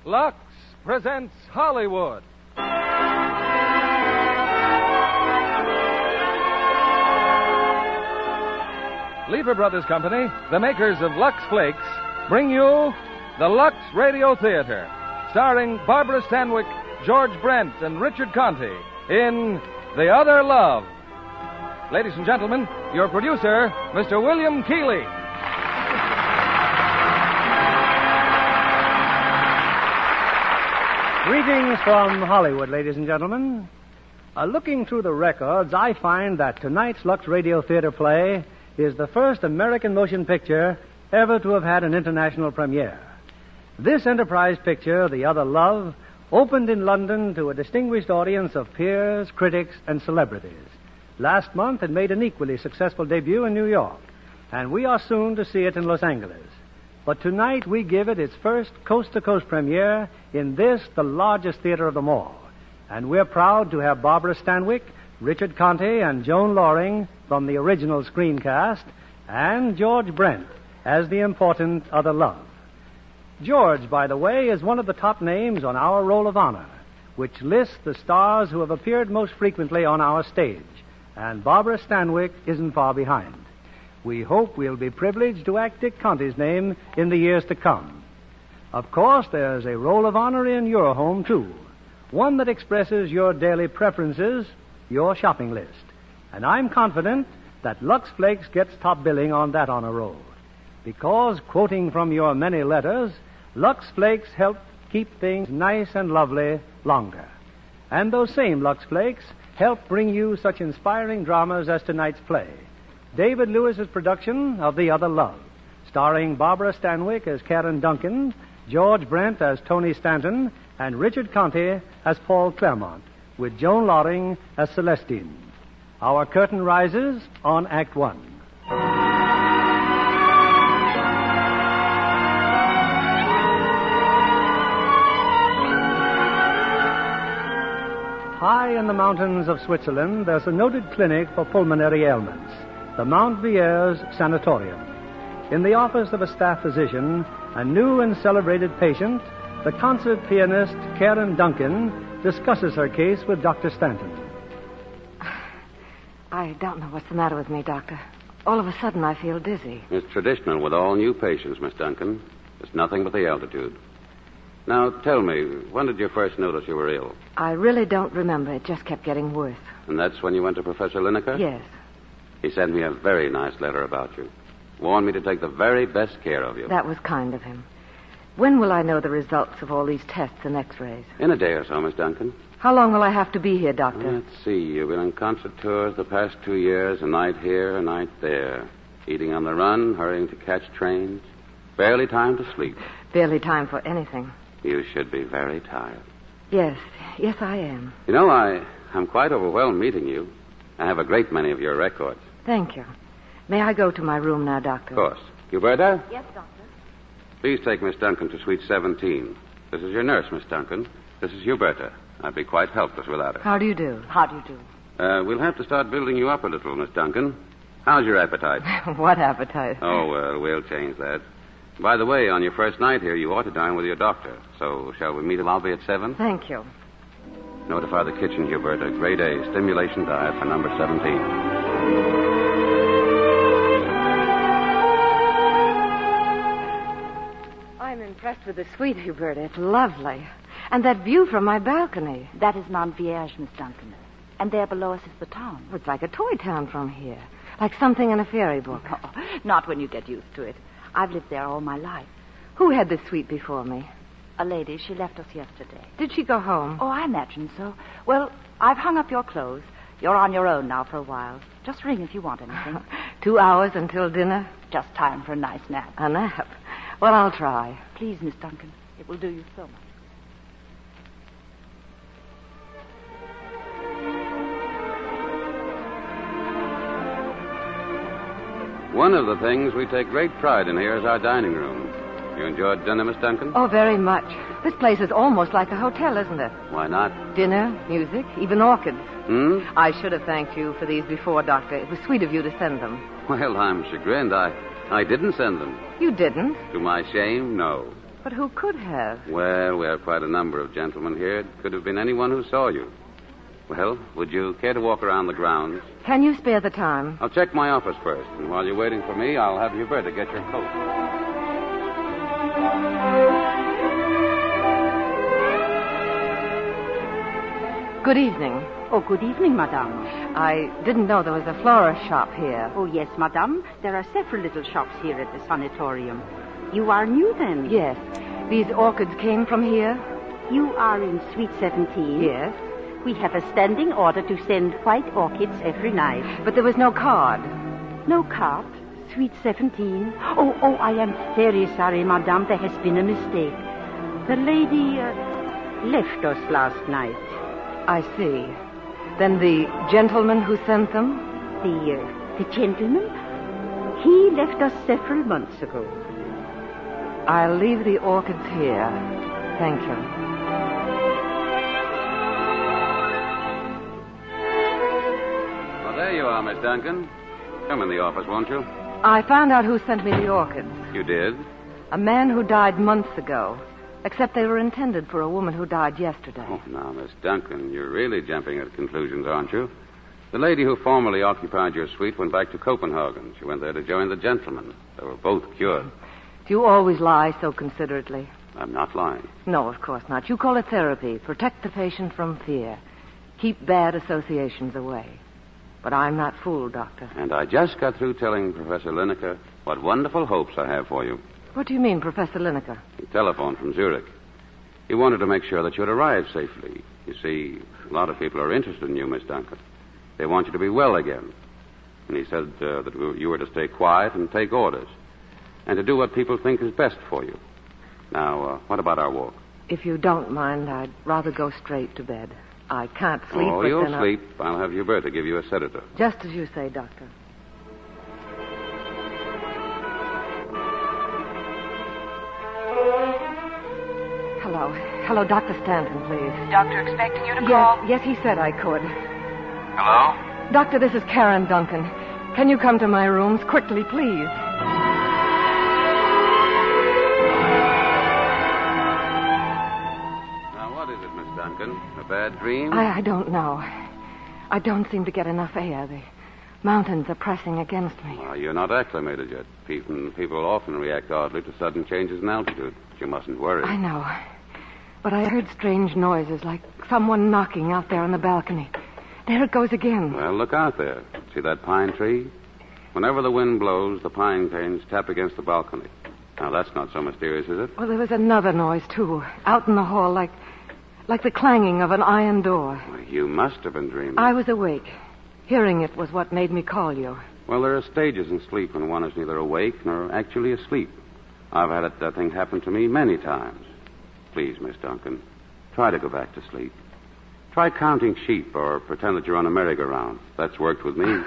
Lux presents Hollywood. Lever Brothers Company, the makers of Lux Flakes, bring you the Lux Radio Theatre, starring Barbara Stanwyck, George Brent, and Richard Conte in The Other Love. Ladies and gentlemen, your producer, Mr. William Keighley. Greetings from Hollywood, ladies and gentlemen. Looking through the records, I find that tonight's Lux Radio Theatre play is the first American motion picture ever to have had an international premiere. This enterprise picture, The Other Love, opened in London to a distinguished audience of peers, critics, and celebrities. Last month, it made an equally successful debut in New York, and we are soon to see it in Los Angeles. But tonight, we give it its first coast-to-coast premiere in this, the largest theater of them all. And we're proud to have Barbara Stanwyck, Richard Conte, and Joan Loring from the original screencast, and George Brent as the important Other Love. George, by the way, is one of the top names on our Roll of Honor, which lists the stars who have appeared most frequently on our stage, and Barbara Stanwyck isn't far behind. We hope we'll be privileged to act Dick Conte's name in the years to come. Of course, there's a Roll of Honor in your home, too, one that expresses your daily preferences, your shopping list. And I'm confident that Lux Flakes gets top billing on that honor roll. Because, quoting from your many letters, Lux Flakes help keep things nice and lovely longer. And those same Lux Flakes help bring you such inspiring dramas as tonight's play, David Lewis's production of The Other Love, starring Barbara Stanwyck as Karen Duncan, George Brent as Tony Stanton, and Richard Conte as Paul Claremont, with Joan Loring as Celestine. Our curtain rises on Act One. High in the mountains of Switzerland, there's a noted clinic for pulmonary ailments, the Mount Vier's Sanatorium. In the office of a staff physician, a new and celebrated patient, the concert pianist Karen Duncan discusses her case with Dr. Stanton. I don't know what's the matter with me, Doctor. All of a sudden, I feel dizzy. It's traditional with all new patients, Miss Duncan. It's nothing but the altitude. Now, tell me, when did you first notice you were ill? I really don't remember. It just kept getting worse. And that's when you went to Professor Lineker? Yes. He sent me a very nice letter about you. Warned me to take the very best care of you. That was kind of him. When will I know the results of all these tests and x-rays? In a day or so, Miss Duncan. How long will I have to be here, Doctor? Let's see. You've been on concert tours the past 2 years, a night here, a night there. Eating on the run, hurrying to catch trains. Barely time to sleep. Barely time for anything. You should be very tired. Yes, I am. You know, I'm quite overwhelmed meeting you. I have a great many of your records. Thank you. May I go to my room now, Doctor? Of course. Huberta? Yes, Doctor. Please take Miss Duncan to Suite 17. This is your nurse, Miss Duncan. This is Huberta. I'd be quite helpless without her. How do you do? How do you do? We'll have to start building you up a little, Miss Duncan. How's your appetite? What appetite? Oh, well, we'll change that. By the way, on your first night here, you ought to dine with your doctor. So, shall we meet at lobby at 7? Thank you. Notify the kitchen, Huberta. Grade A, stimulation diet for number 17. I'm impressed with the suite, Huberta. It's lovely. And that view from my balcony. That is Mount Vierge, Miss Duncan. And there below us is the town. It's like a toy town from here. Like something in a fairy book. No, not when you get used to it. I've lived there all my life. Who had this suite before me? A lady. She left us yesterday. Did she go home? Oh, I imagine so. Well, I've hung up your clothes. You're on your own now for a while. Just ring if you want anything. 2 hours until dinner? Just time for a nice nap. A nap? Well, I'll try. Please, Miss Duncan. It will do you so much. One of the things we take great pride in here is our dining room. You enjoyed dinner, Miss Duncan? Oh, very much. This place is almost like a hotel, isn't it? Why not? Dinner, music, even orchids. I should have thanked you for these before, Doctor. It was sweet of you to send them. Well, I'm chagrined. I didn't send them. You didn't? To my shame, no. But who could have? Well, we have quite a number of gentlemen here. It could have been anyone who saw you. Well, would you care to walk around the grounds? Can you spare the time? I'll check my office first, and while you're waiting for me, I'll have Huberta get your coat. Good evening. Oh, good evening, madame. I didn't know there was a florist shop here. Oh, yes, madame. There are several little shops here at the sanatorium. You are new, then? Yes. These orchids came from here? You are in Suite 17? Yes. We have a standing order to send white orchids every night. But there was no card. No card? Suite 17? Oh, I am very sorry, madame. There has been a mistake. The lady left us last night. I see. Then the gentleman who sent them? The gentleman? He left us several months ago. I'll leave the orchids here. Thank you. Well, there you are, Miss Duncan. Come in the office, won't you? I found out who sent me the orchids. You did? A man who died months ago. Except they were intended for a woman who died yesterday. Oh, now, Miss Duncan, you're really jumping at conclusions, aren't you? The lady who formerly occupied your suite went back to Copenhagen. She went there to join the gentlemen. They were both cured. Do you always lie so considerately? I'm not lying. No, of course not. You call it therapy. Protect the patient from fear. Keep bad associations away. But I'm not fooled, Doctor. And I just got through telling Professor Lineker what wonderful hopes I have for you. What do you mean, Professor Lineker? He telephoned from Zurich. He wanted to make sure that you'd arrive safely. You see, a lot of people are interested in you, Miss Duncan. They want you to be well again. And he said that you were to stay quiet and take orders. And to do what people think is best for you. Now, what about our walk? If you don't mind, I'd rather go straight to bed. I can't sleep. Oh, but you'll then sleep. I'll have Huberta give you a sedative. Just as you say, Doctor. Hello, Dr. Stanton, please. Doctor expecting you to call? Yes, he said I could. Hello? Doctor, this is Karen Duncan. Can you come to my rooms quickly, please? Now, what is it, Miss Duncan? A bad dream? I don't know. I don't seem to get enough air. The mountains are pressing against me. Well, you're not acclimated yet. People often react oddly to sudden changes in altitude. But you mustn't worry. I know. But I heard strange noises, like someone knocking out there on the balcony. There it goes again. Well, look out there. See that pine tree? Whenever the wind blows, the pine cones tap against the balcony. Now, that's not so mysterious, is it? Well, there was another noise, too, out in the hall, like the clanging of an iron door. Well, you must have been dreaming. I was awake. Hearing it was what made me call you. Well, there are stages in sleep when one is neither awake nor actually asleep. I've had that thing happen to me many times. Please, Miss Duncan, try to go back to sleep. Try counting sheep or pretend that you're on a merry-go-round. That's worked with me.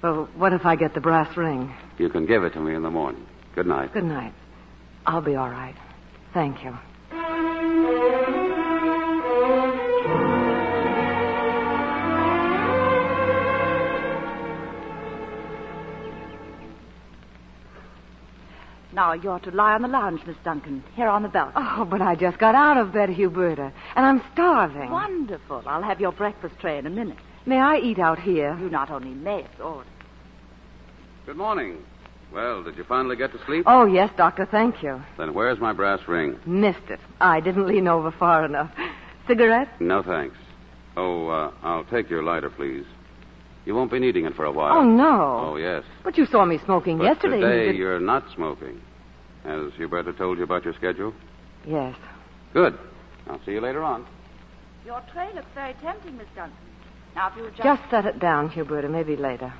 Well, what if I get the brass ring? You can give it to me in the morning. Good night. Good night. I'll be all right. Thank you. Now, you're to lie on the lounge, Miss Duncan, here on the balcony. Oh, but I just got out of bed, Huberta, and I'm starving. Wonderful. I'll have your breakfast tray in a minute. May I eat out here? You not only may, it's ordered. Good morning. Well, did you finally get to sleep? Oh, yes, Doctor, thank you. Then where's my brass ring? Missed it. I didn't lean over far enough. Cigarette? No, thanks. Oh, I'll take your lighter, please. You won't be needing it for a while. Oh, no. Oh, yes. But you saw me smoking But yesterday. today you're not smoking. Has Huberta told you about your schedule? Yes. Good. I'll see you later on. Your tray looks very tempting, Miss Duncan. Now, if you would Just set it down, Huberta, maybe later.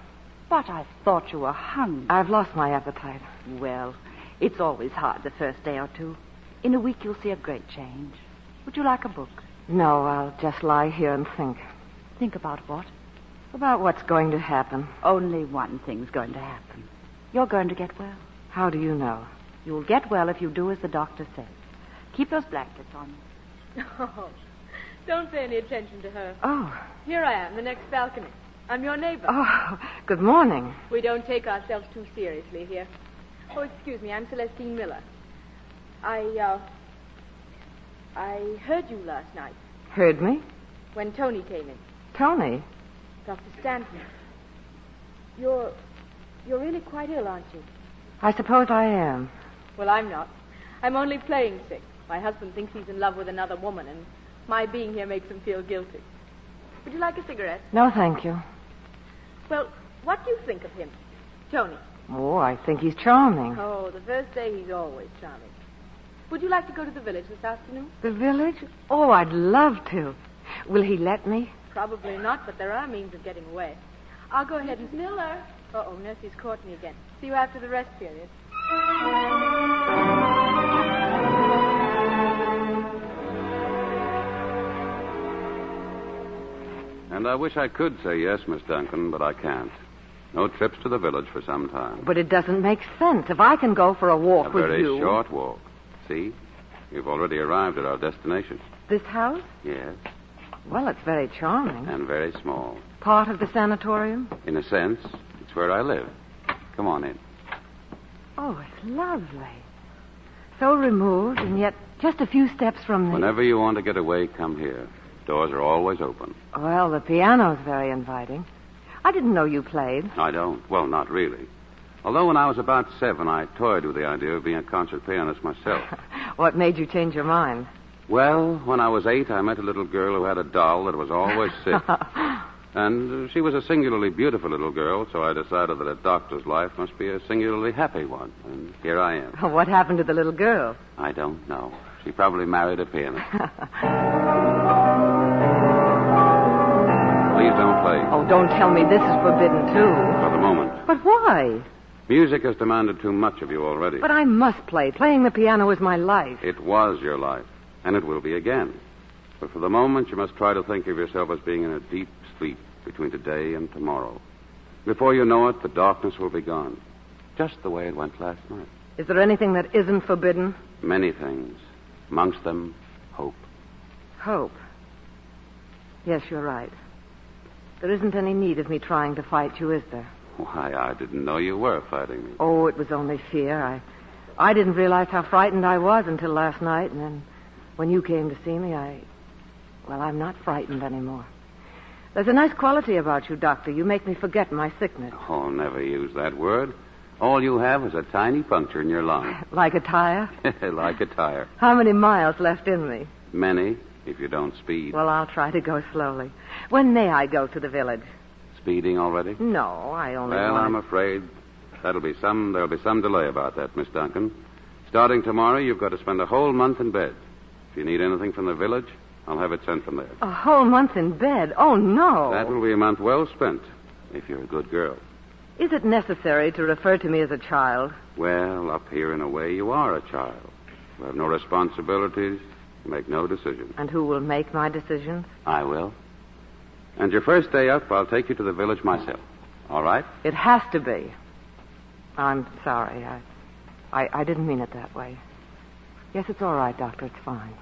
But I thought you were hungry. I've lost my appetite. Well, it's always hard the first day or two. In a week, you'll see a great change. Would you like a book? No, I'll just lie here and think. Think about what? About what's going to happen. Only one thing's going to happen. You're going to get well. How do you know? You'll get well if you do as the doctor says. Keep those blankets on you. Oh, don't pay any attention to her. Oh. Here I am, the next balcony. I'm your neighbor. Oh, good morning. We don't take ourselves too seriously here. Oh, excuse me, I'm Celestine Miller. I heard you last night Heard me? when Tony came in. Tony? Dr. Stanton. You're really quite ill, aren't you? I suppose I am. Well, I'm not. I'm only playing sick. My husband thinks he's in love with another woman, and my being here makes him feel guilty. Would you like a cigarette? No, thank you. Well, what do you think of him, Tony? Oh, I think he's charming. Oh, the first day he's always charming. Would you like to go to the village this afternoon? The village? Oh, I'd love to. Will he let me? Probably not, but there are means of getting away. I'll go ahead and... Miller. Uh-oh, Nursie's caught me again. See you after the rest period. And I wish I could say yes, Miss Duncan, but I can't. No trips to the village for some time. But it doesn't make sense. If I can go for a walk with you... A very short walk. See? You've already arrived at our destination. This house? Yes. Well, it's very charming. And very small. Part of the sanatorium? In a sense, it's where I live. Come on in. Oh, it's lovely. So removed, and yet just a few steps from the... Whenever you want to get away, come here. Doors are always open. Well, the piano's very inviting. I didn't know you played. I don't. Well, not really. Although when I was about 7, I toyed with the idea of being a concert pianist myself. What made you change your mind? Well, when I was 8, I met a little girl who had a doll that was always sick. And she was a singularly beautiful little girl, so I decided that a doctor's life must be a singularly happy one. And here I am. What happened to the little girl? I don't know. She probably married a pianist. Please don't play. Oh, don't tell me this is forbidden, too. For the moment. But why? Music has demanded too much of you already. But I must play. Playing the piano is my life. It was your life, and it will be again. But for the moment, you must try to think of yourself as being in a deep sleep between today and tomorrow. Before you know it, the darkness will be gone, just the way it went last night. Is there anything that isn't forbidden? Many things. Amongst them, hope. Hope. Yes, you're right. There isn't any need of me trying to fight you, is there? Why, I didn't know you were fighting me. Oh, it was only fear. I didn't realize how frightened I was until last night, and then when you came to see me, Well, I'm not frightened anymore. There's a nice quality about you, Doctor. You make me forget my sickness. Oh, never use that word. All you have is a tiny puncture in your lung. Like a tire? Like a tire. How many miles left in me? Many, if you don't speed. Well, I'll try to go slowly. When may I go to the village? Speeding already? No, I only Well, want... I'm afraid there'll be some delay about that, Miss Duncan. Starting tomorrow, you've got to spend a whole month in bed. If you need anything from the village, I'll have it sent from there. A whole month in bed? Oh, no. That will be a month well spent, if you're a good girl. Is it necessary to refer to me as a child? Well, up here, in a way, you are a child. You have no responsibilities. You make no decisions. And who will make my decisions? I will. And your first day up, I'll take you to the village myself. All right? It has to be. I'm sorry. I didn't mean it that way. Yes, it's all right, Doctor. It's fine.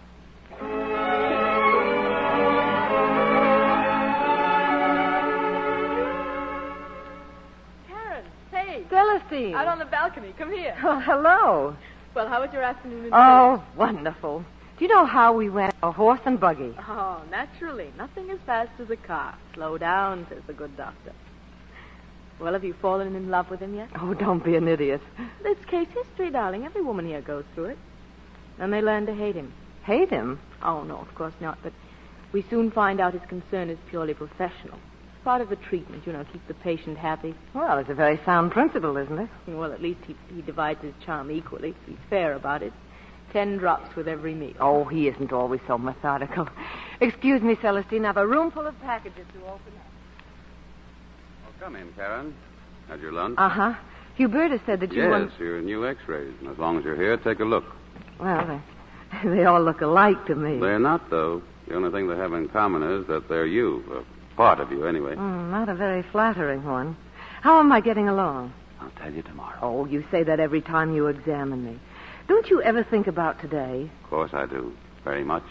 Karen, hey. Celestine. Out on the balcony. Come here. Oh, hello. Well, how was your afternoon in Oh, wonderful. Do you know how we went? A horse and buggy. Oh, naturally. Nothing as fast as a car. Slow down, says the good doctor. Well, have you fallen in love with him yet? Oh, don't be an idiot. It's case history, darling. Every woman here goes through it. And they learn to hate him. Hate him? Oh, no, of course not. But we soon find out his concern is purely professional. It's part of the treatment, keep the patient happy. Well, it's a very sound principle, isn't it? Well, at least he divides his charm equally. He's fair about it. 10 drops with every meal. Oh, he isn't always so methodical. Excuse me, Celestine. I have a room full of packages to open up. Oh, come in, Karen. Had your lunch? Uh-huh. Huberta said that you Yes, your new x-rays. And as long as you're here, take a look. Well, they all look alike to me. They're not, though. The only thing they have in common is that they're you. A part of you, anyway. Not a very flattering one. How am I getting along? I'll tell you tomorrow. Oh, you say that every time you examine me. Don't you ever think about today? Of course I do. Very much.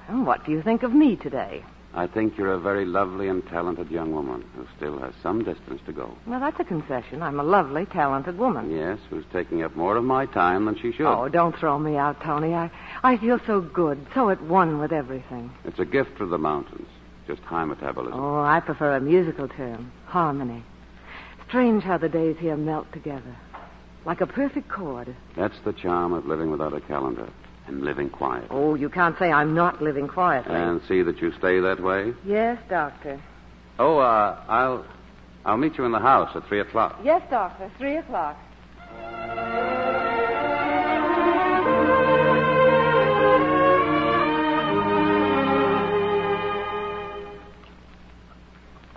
Well, what do you think of me today? I think you're a very lovely and talented young woman who still has some distance to go. Well, that's a concession. I'm a lovely, talented woman. Yes, who's taking up more of my time than she should. Oh, don't throw me out, Tony. I feel so good, so at one with everything. It's a gift from the mountains. Just high metabolism. Oh, I prefer a musical term. Harmony. Strange how the days here melt together. Like a perfect chord. That's the charm of living without a calendar and living quiet. Oh, you can't say I'm not living quietly. And see that you stay that way? Yes, Doctor. Oh, I'll meet you in the house at 3 o'clock. Yes, Doctor. 3 o'clock.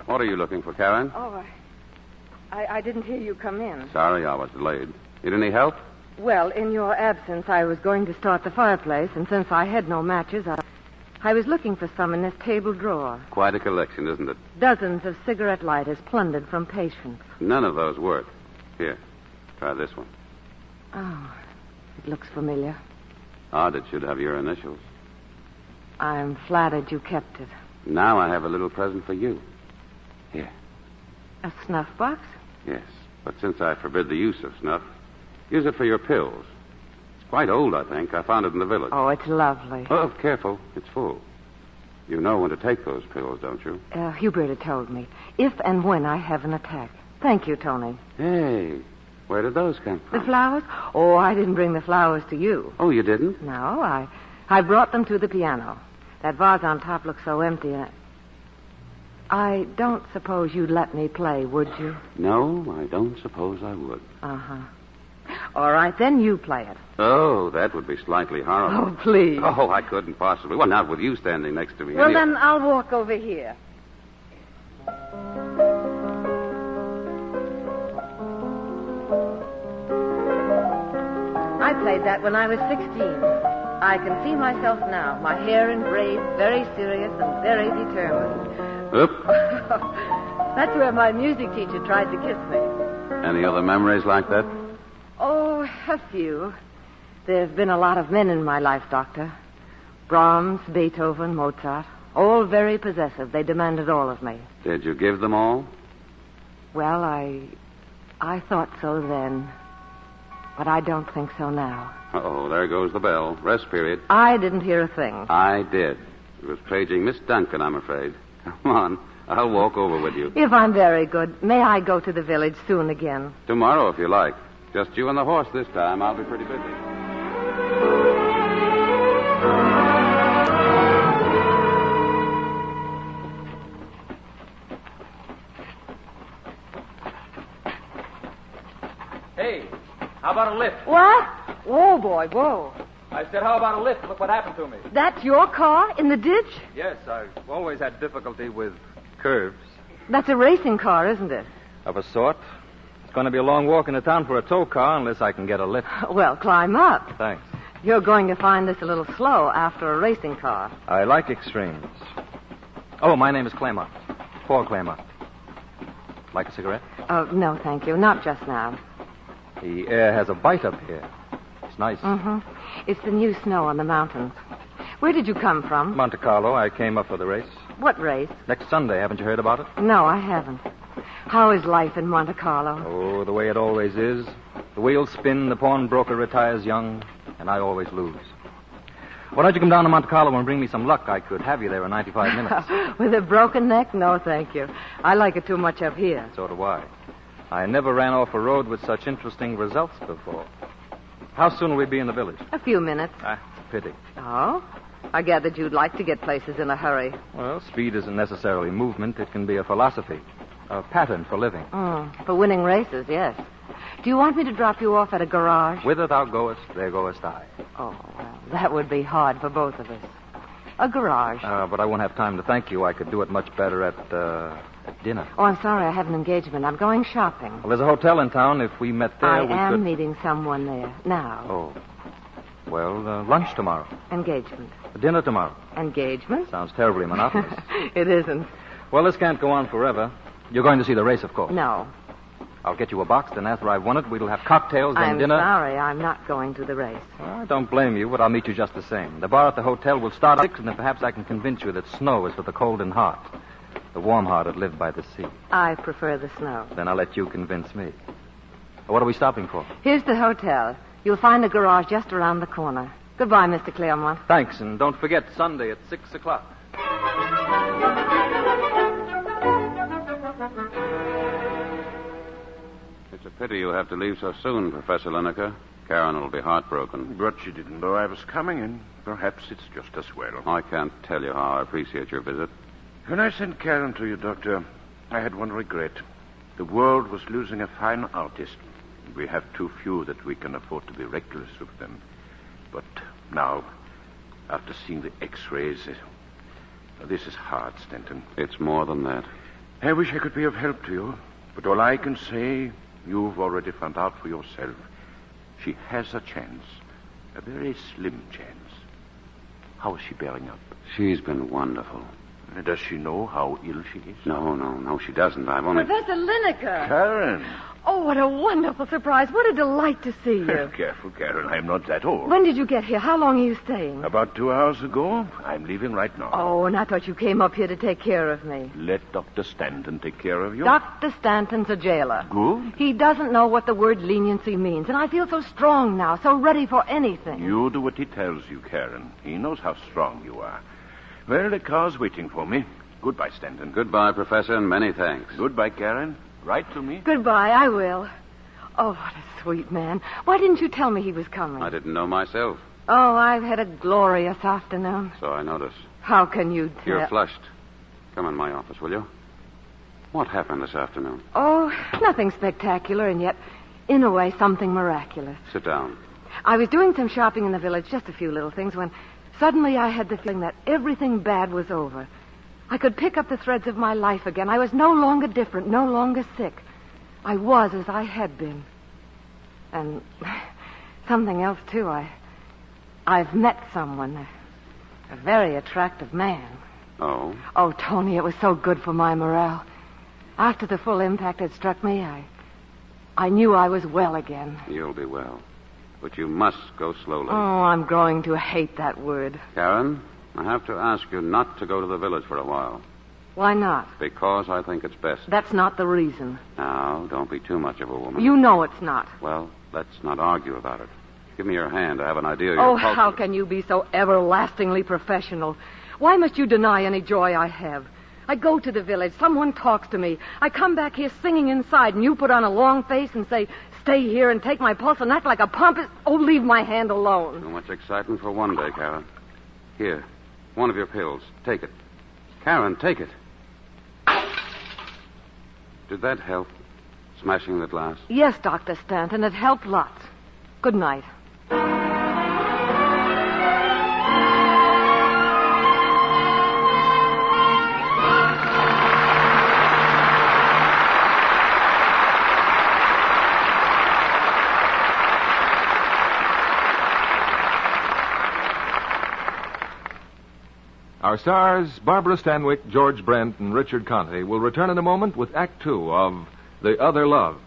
What are you looking for, Karen? Oh, I didn't hear you come in. Sorry I was delayed. Need any help? Well, in your absence, I was going to start the fireplace, and since I had no matches, I was looking for some in this table drawer. Quite a collection, isn't it? Dozens of cigarette lighters plundered from patients. None of those work. Here, try this one. Oh, it looks familiar. Odd it should have your initials. I'm flattered you kept it. Now I have a little present for you. Here. A snuff box? Yes, but since I forbid the use of snuff, use it for your pills. It's quite old, I think. I found it in the village. Oh, it's lovely. Oh, careful. It's full. You know when to take those pills, don't you? Huberta told me. If and when I have an attack. Thank you, Tony. Hey, where did those come from? The flowers? Oh, I didn't bring the flowers to you. Oh, you didn't? No, I brought them to the piano. That vase on top looks so empty. I don't suppose you'd let me play, would you? No, I don't suppose I would. Uh-huh. All right, then you play it. Oh, that would be slightly horrible. Oh, please. Oh, I couldn't possibly. Well, not with you standing next to me. Well, then I'll walk over here. I played that when I was 16. I can see myself now, my hair in braids, very serious and very determined. Oop. That's where my music teacher tried to kiss me. Any other memories like that? Oh, a few. There's been a lot of men in my life, Doctor. Brahms, Beethoven, Mozart. All very possessive. They demanded all of me. Did you give them all? Well, I thought so then. But I don't think so now. Uh-oh, there goes the bell. Rest period. I didn't hear a thing. I did. It was paging Miss Duncan, I'm afraid. Come on. I'll walk over with you. If I'm very good, may I go to the village soon again? Tomorrow, if you like. Just you and the horse this time. I'll be pretty busy. Hey, how about a lift? What? Whoa, boy, whoa. I said, how about a lift? Look what happened to me. That's your car in the ditch? Yes, I've always had difficulty with curves. That's a racing car, isn't it? Of a sort. It's going to be a long walk into town for a tow car unless I can get a lift. Well, climb up. Thanks. You're going to find this a little slow after a racing car. I like extremes. Oh, my name is Claymont. Paul Claymont. Like a cigarette? Oh, no, thank you. Not just now. The air has a bite up here. It's nice. Mm-hmm. It's the new snow on the mountains. Where did you come from? Monte Carlo. I came up for the race. What race? Next Sunday. Haven't you heard about it? No, I haven't. How is life in Monte Carlo? Oh, the way it always is. The wheels spin, the pawnbroker retires young, and I always lose. Why don't you come down to Monte Carlo and bring me some luck? I could have you there in 95 minutes. With a broken neck? No, thank you. I like it too much up here. So do I. I never ran off a road with such interesting results before. How soon will we be in the village? A few minutes. Ah, pity. Oh? I gathered you'd like to get places in a hurry. Well, speed isn't necessarily movement. It can be a philosophy, a pattern for living. For winning races, yes. Do you want me to drop you off at a garage? Whither thou goest, there goest I. Oh, well, that would be hard for both of us. A garage. But I won't have time to thank you. I could do it much better at dinner. Oh, I'm sorry. I have an engagement. I'm going shopping. Well, there's a hotel in town. If we met there, we could... I am meeting someone there now. Oh. Well, lunch tomorrow. Engagement. Dinner tomorrow. Engagement? Sounds terribly monotonous. It isn't. Well, this can't go on forever. You're going to see the race, of course. No. I'll get you a box, then after I've won it, we'll have cocktails and dinner. I'm sorry, I'm not going to the race. I don't blame you, but I'll meet you just the same. The bar at the hotel will start at 6, and then perhaps I can convince you that snow is for the cold and hot. The warm-hearted live by the sea. I prefer the snow. Then I'll let you convince me. What are we stopping for? Here's the hotel. You'll find the garage just around the corner. Goodbye, Mr. Claremont. Thanks, and don't forget Sunday at 6 o'clock. It's a pity you have to leave so soon, Professor Lineker. Karen will be heartbroken. But she didn't know I was coming, and perhaps it's just as well. I can't tell you how I appreciate your visit. When I sent Karen to you, Doctor, I had one regret. The world was losing a fine artist. We have too few that we can afford to be reckless of them. But now, after seeing the X-rays, this is hard, Stanton. It's more than that. I wish I could be of help to you, but all I can say, you've already found out for yourself. She has a chance, a very slim chance. How is she bearing up? She's been wonderful. Does she know how ill she is? No, she doesn't. I've only... Professor Lineker! Karen! Oh, what a wonderful surprise. What a delight to see you. Careful, Karen. I'm not that old. When did you get here? How long are you staying? About 2 hours ago. I'm leaving right now. Oh, and I thought you came up here to take care of me. Let Dr. Stanton take care of you. Dr. Stanton's a jailer. Good. He doesn't know what the word leniency means, and I feel so strong now, so ready for anything. You do what he tells you, Karen. He knows how strong you are. Well, the car's waiting for me. Goodbye, Stanton. Goodbye, Professor, and many thanks. Goodbye, Karen. Write to me. Goodbye, I will. Oh, what a sweet man. Why didn't you tell me he was coming? I didn't know myself, Oh, I've had a glorious afternoon. so I noticed. How can you tell? You're flushed. Come in my office, will you? What happened this afternoon? Oh, nothing spectacular, and yet, in a way, something miraculous. Sit down. I was doing some shopping in the village, just a few little things, when suddenly I had the feeling that everything bad was over. I could pick up the threads of my life again. I was no longer different, no longer sick. I was as I had been. And something else, too. I've met someone, a very attractive man. Oh? Oh, Tony, it was so good for my morale. After the full impact had struck me, I knew I was well again. You'll be well. But you must go slowly. Oh, I'm growing to hate that word. Karen, I have to ask you not to go to the village for a while. Why not? Because I think it's best. That's not the reason. Now, don't be too much of a woman. You know it's not. Well, let's not argue about it. Give me your hand. I have an idea of Oh, your culture. how can you be so everlastingly professional? Why must you deny any joy I have? I go to the village. Someone talks to me. I come back here singing inside, and you put on a long face and say, stay here and take my pulse and act like a pompous... Oh, leave my hand alone. Too much excitement for one day, Karen. Here, one of your pills. Take it. Karen, take it. Did that help? Smashing the glass? Yes, Dr. Stanton. It helped lots. Good night. Our stars, Barbara Stanwyck, George Brent, and Richard Conte, will return in a moment with Act Two of The Other Love.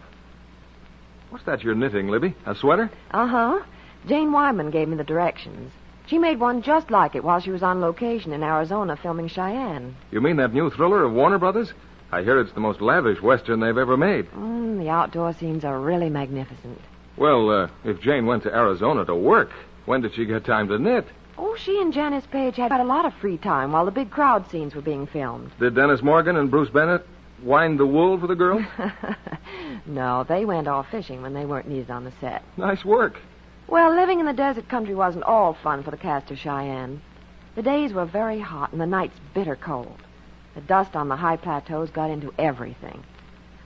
What's that you're knitting, Libby? A sweater? Uh-huh. Jane Wyman gave me the directions. She made one just like it while she was on location in Arizona filming Cheyenne. You mean that new thriller of Warner Brothers? I hear it's the most lavish Western they've ever made. The outdoor scenes are really magnificent. Well, if Jane went to Arizona to work, when did she get time to knit? Oh, she and Janice Page had a lot of free time while the big crowd scenes were being filmed. Did Dennis Morgan and Bruce Bennett wind the wool for the girl? No, they went off fishing when they weren't needed on the set. Nice work. Well, living in the desert country wasn't all fun for the cast of Cheyenne. The days were very hot and the nights bitter cold. The dust on the high plateaus got into everything.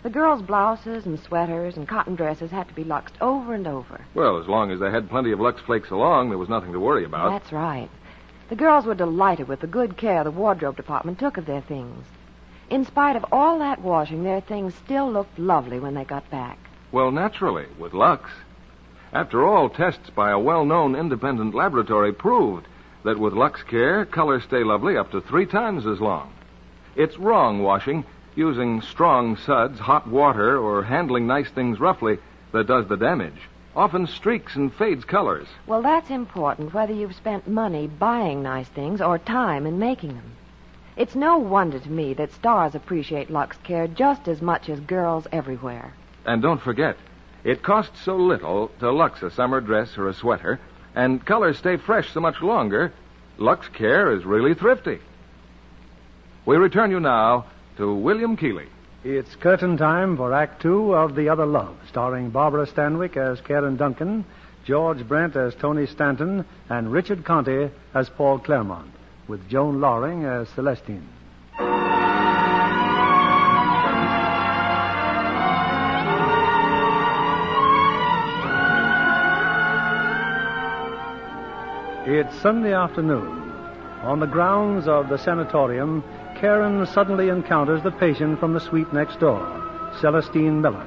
The girls' blouses and sweaters and cotton dresses had to be luxed over and over. Well, as long as they had plenty of Lux Flakes along, there was nothing to worry about. That's right. The girls were delighted with the good care the wardrobe department took of their things. In spite of all that washing, their things still looked lovely when they got back. Well, naturally, with Lux. After all, tests by a well-known independent laboratory proved that with Lux Care, colors stay lovely up to 3 times as long. It's wrong washing using strong suds, hot water, or handling nice things roughly that does the damage. Often streaks and fades colors. Well, that's important, whether you've spent money buying nice things or time in making them. It's no wonder to me that stars appreciate Lux Care just as much as girls everywhere. And don't forget, it costs so little to Lux a summer dress or a sweater, and colors stay fresh so much longer. Lux Care is really thrifty. We return you now to William Keighley. It's curtain time for Act Two of The Other Love, starring Barbara Stanwyck as Karen Duncan, George Brent as Tony Stanton, and Richard Conte as Paul Claremont, with Joan Loring as Celestine. It's Sunday afternoon. On the grounds of the sanatorium, Karen suddenly encounters the patient from the suite next door, Celestine Miller.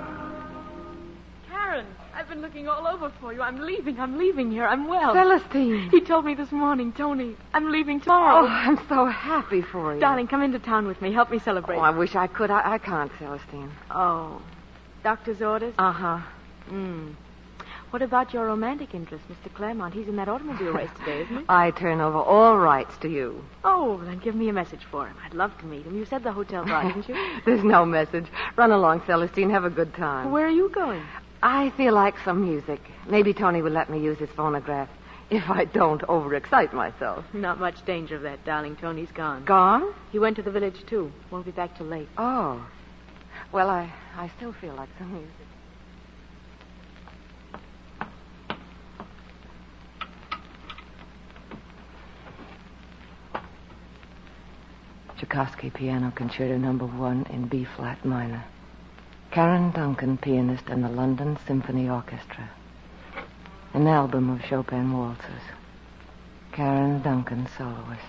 Karen, I've been looking all over for you. I'm leaving here. I'm well. Celestine. He told me this morning, Tony. I'm leaving tomorrow. Oh, I'm so happy for you. Darling, come into town with me. Help me celebrate. Oh, I wish I could. I can't, Celestine. Oh. Doctor's orders? Uh-huh. What about your romantic interest, Mr. Claremont? He's in that automobile race today, isn't he? I turn over all rights to you. Oh, then give me a message for him. I'd love to meet him. You said the hotel's right, didn't you? There's no message. Run along, Celestine. Have a good time. Where are you going? I feel like some music. Maybe Tony will let me use his phonograph if I don't overexcite myself. Not much danger of that, darling. Tony's gone. Gone? He went to the village, too. Won't be back till late. Oh. Well, I still feel like some music. Tchaikovsky Piano Concerto No. 1 in B-flat minor. Karen Duncan, pianist, and the London Symphony Orchestra. An album of Chopin waltzes. Karen Duncan, soloist.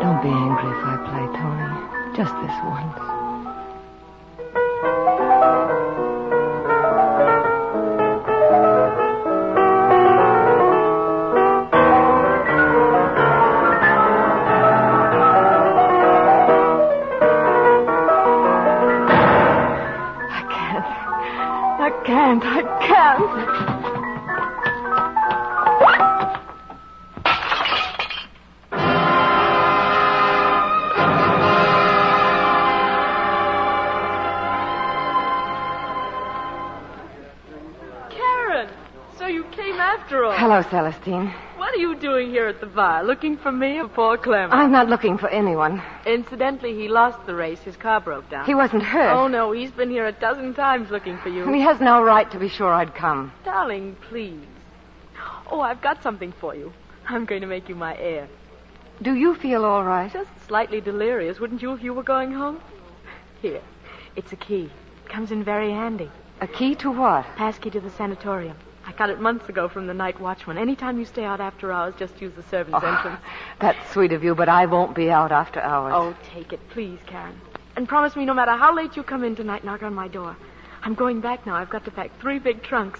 Don't be angry if I play, Tony. Just this once. I can't. Karen, so you came after all. Hello, Celestine. What are you doing here at the bar? Looking for me or Paul Claremont? I'm not looking for anyone. Incidentally, he lost the race. His car broke down. He wasn't hurt. Oh, no, he's been here a dozen times looking for you. And he has no right to be sure I'd come. Darling, please. Oh, I've got something for you. I'm going to make you my heir. Do you feel all right? Just slightly delirious, wouldn't you, if you were going home? Here, it's a key. Comes in very handy. A key to what? Passkey to the sanatorium. I got it months ago from the night watchman. Anytime you stay out after hours, just use the servants' entrance. That's sweet of you, but I won't be out after hours. Oh, take it, please, Karen. And promise me no matter how late you come in tonight, knock on my door. I'm going back now. I've got to pack 3 big trunks.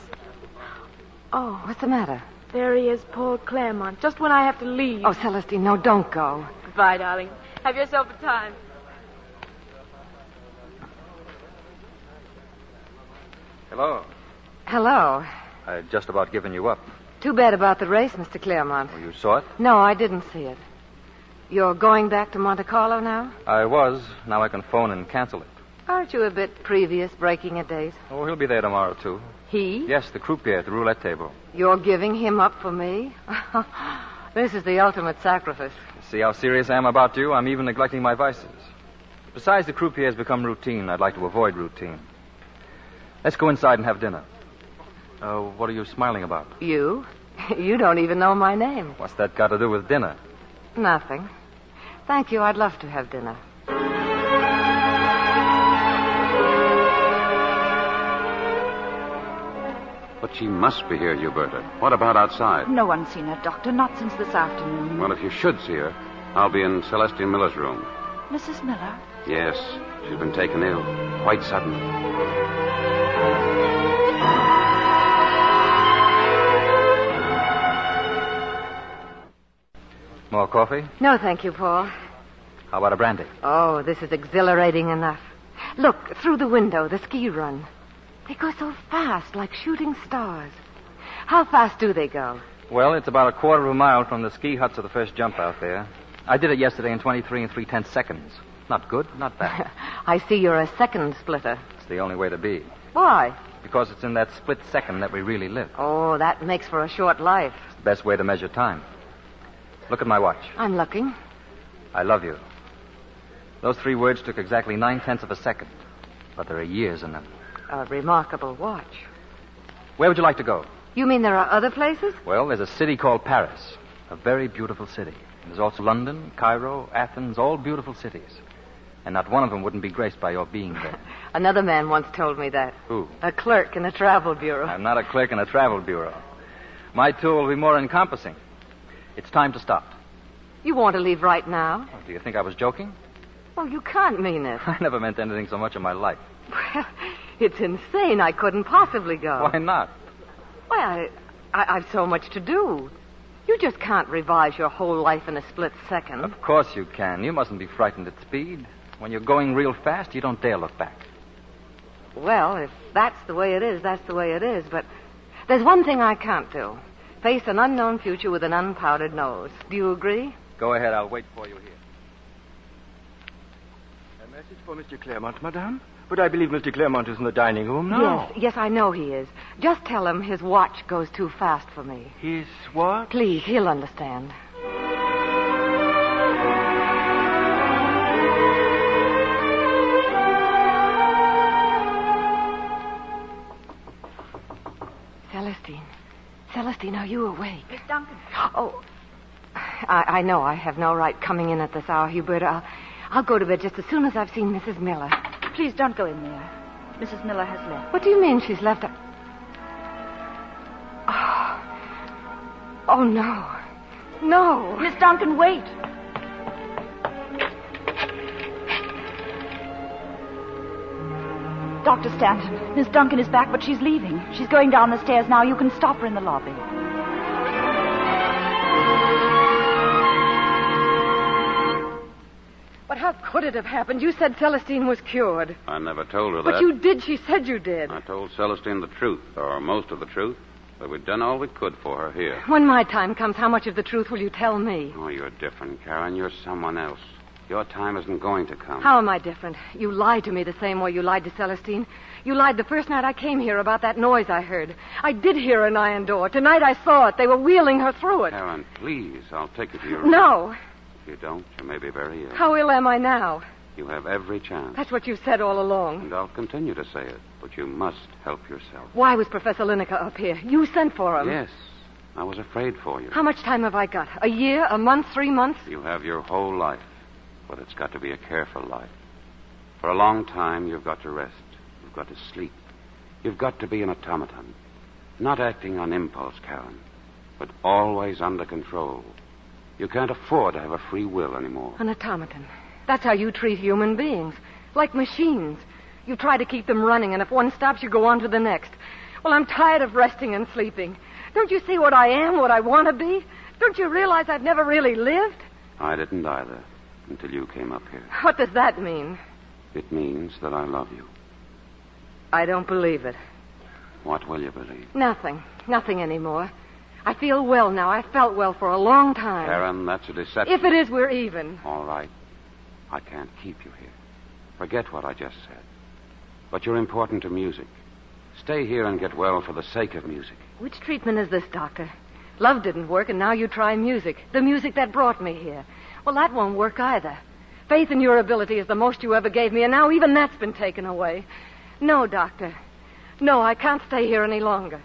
Oh. What's the matter? There he is, Paul Claremont, just when I have to leave. Oh, Celestine, no, don't go. Goodbye, darling. Have yourself a time. Hello. Hello. I'd just about given you up. Too bad about the race, Mr. Claremont. Oh, you saw it? No, I didn't see it. You're going back to Monte Carlo now? I was. Now I can phone and cancel it. Aren't you a bit previous breaking a date? Oh, he'll be there tomorrow, too. He? Yes, the croupier at the roulette table. You're giving him up for me? This is the ultimate sacrifice. See how serious I am about you? I'm even neglecting my vices. Besides, the croupier has become routine. I'd like to avoid routine. Let's go inside and have dinner. What are you smiling about? You? You don't even know my name. What's that got to do with dinner? Nothing. Thank you. I'd love to have dinner. But she must be here, Huberta. What about outside? No one's seen her, Doctor, not since this afternoon. Well, if you should see her, I'll be in Celestine Miller's room. Mrs. Miller? Yes, she's been taken ill. Quite sudden. More coffee? No, thank you, Paul. How about a brandy? Oh, this is exhilarating enough. Look, through the window, the ski run. They go so fast, like shooting stars. How fast do they go? Well, it's about a quarter of a mile from the ski hut to the first jump out there. I did it yesterday in 23 3/10 seconds. Not good, not bad. I see you're a second splitter. It's the only way to be. Why? Because it's in that split second that we really live. Oh, that makes for a short life. It's the best way to measure time. Look at my watch. I'm looking. I love you. Those 3 words took exactly 9/10 of a second. But there are years in them. A remarkable watch. Where would you like to go? You mean there are other places? Well, there's a city called Paris. A very beautiful city. And there's also London, Cairo, Athens, all beautiful cities. And not one of them wouldn't be graced by your being there. Another man once told me that. Who? A clerk in a travel bureau. I'm not a clerk in a travel bureau. My tour will be more encompassing. It's time to stop. You want to leave right now? Oh, do you think I was joking? Oh, you can't mean it. I never meant anything so much in my life. Well, it's insane. I couldn't possibly go. Why not? Why, I've so much to do. You just can't revise your whole life in a split second. Of course you can. You mustn't be frightened at speed. When you're going real fast, you don't dare look back. Well, if that's the way it is, that's the way it is. But there's one thing I can't do. Face an unknown future with an unpowdered nose. Do you agree? Go ahead. I'll wait for you here. A message for Mr. Claremont, madame? But I believe Mr. Claremont is in the dining room now. Yes, I know he is. Just tell him his watch goes too fast for me. His what? Please, he'll understand. Celestine, are you awake? Miss Duncan. Oh, I know I have no right coming in at this hour, Hubert. I'll go to bed just as soon as I've seen Mrs. Miller. Please don't go in there. Mrs. Miller has left. What do you mean she's left? Oh, no. No. Miss Duncan, wait. Dr. Stanton, Miss Duncan is back, but she's leaving. She's going down the stairs now. You can stop her in the lobby. But how could it have happened? You said Celestine was cured. I never told her that. But you did. She said you did. I told Celestine the truth, or most of the truth, that we'd done all we could for her here. When my time comes, how much of the truth will you tell me? Oh, you're different, Karen. You're someone else. Your time isn't going to come. How am I different? You lied to me the same way you lied to Celestine. You lied the first night I came here about that noise I heard. I did hear an iron door. Tonight I saw it. They were wheeling her through it. Karen, please, I'll take you to your room. No. If you don't, you may be very ill. How ill am I now? You have every chance. That's what you said all along. And I'll continue to say it, but you must help yourself. Why was Professor Lineker up here? You sent for him. Yes. I was afraid for you. How much time have I got? A year? A month? 3 months? You have your whole life, but it's got to be a careful life. For a long time, you've got to rest. You've got to sleep. You've got to be an automaton. Not acting on impulse, Karen, but always under control. You can't afford to have a free will anymore. An automaton. That's how you treat human beings. Like machines. You try to keep them running, and if one stops, you go on to the next. Well, I'm tired of resting and sleeping. Don't you see what I am, what I want to be? Don't you realize I've never really lived? I didn't either, until you came up here. What does that mean? It means that I love you. I don't believe it. What will you believe? Nothing. Nothing anymore. I feel well now. I felt well for a long time. Karen, that's a deception. If it is, we're even. All right. I can't keep you here. Forget what I just said. But you're important to music. Stay here and get well for the sake of music. Which treatment is this, Doctor? Love didn't work, and now you try music. The music that brought me here. Well, that won't work either. Faith in your ability is the most you ever gave me, and now even that's been taken away. No, Doctor. No, I can't stay here any longer.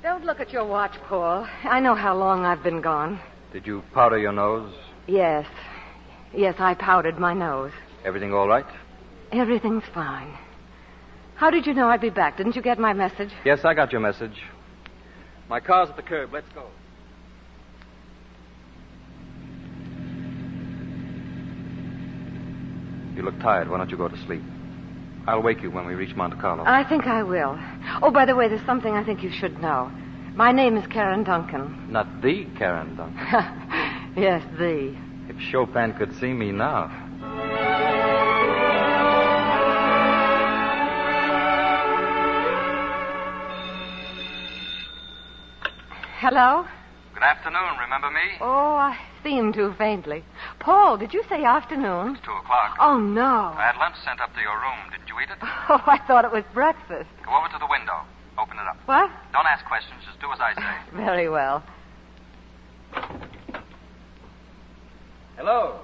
Don't look at your watch, Paul. I know how long I've been gone. Did you powder your nose? Yes. Yes, I powdered my nose. Everything all right? Everything's fine. How did you know I'd be back? Didn't you get my message? Yes, I got your message. My car's at the curb. Let's go. You look tired. Why don't you go to sleep? I'll wake you when we reach Monte Carlo. I think I will. Oh, by the way, there's something I think you should know. My name is Karen Duncan. Not the Karen Duncan. Yes, the. If Chopin could see me now. Hello? Good afternoon. Remember me? Oh, I seem to faintly. Paul, did you say afternoon? It's 2:00. Oh, no. I had lunch sent up to your room. Didn't you eat it? Oh, I thought it was breakfast. Go over to the window. Open it up. What? Don't ask questions. Just do as I say. Very well. Hello.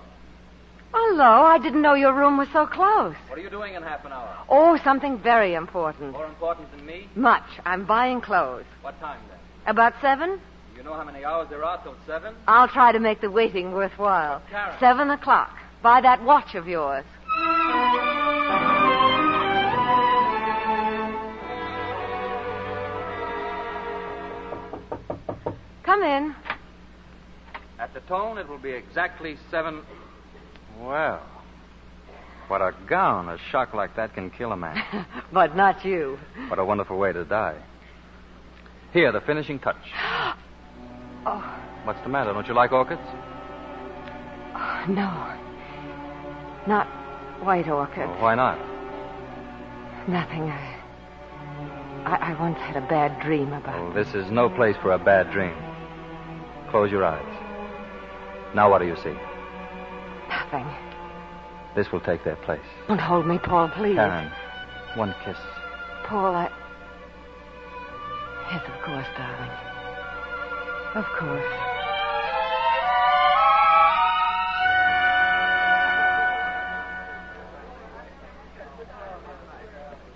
Hello, I didn't know your room was so close. What are you doing in half an hour? Oh, something very important. More important than me? Much. I'm buying clothes. What time then? About 7? You know how many hours there are till 7? I'll try to make the waiting worthwhile. Karen. 7 o'clock. Buy that watch of yours. Come in. At the tone, it will be exactly 7. Well, what a gown. A shock like that can kill a man. But not you. What a wonderful way to die. Here, the finishing touch. Oh. What's the matter? Don't you like orchids? Oh, no. Not white orchids. Oh, why not? Nothing. I once had a bad dream about Oh, this is no place for a bad dream. Close your eyes. Now what do you see? Nothing. This will take their place. Don't hold me, Paul, please. Karen, one kiss. Paul, Yes, of course, darling. Of course.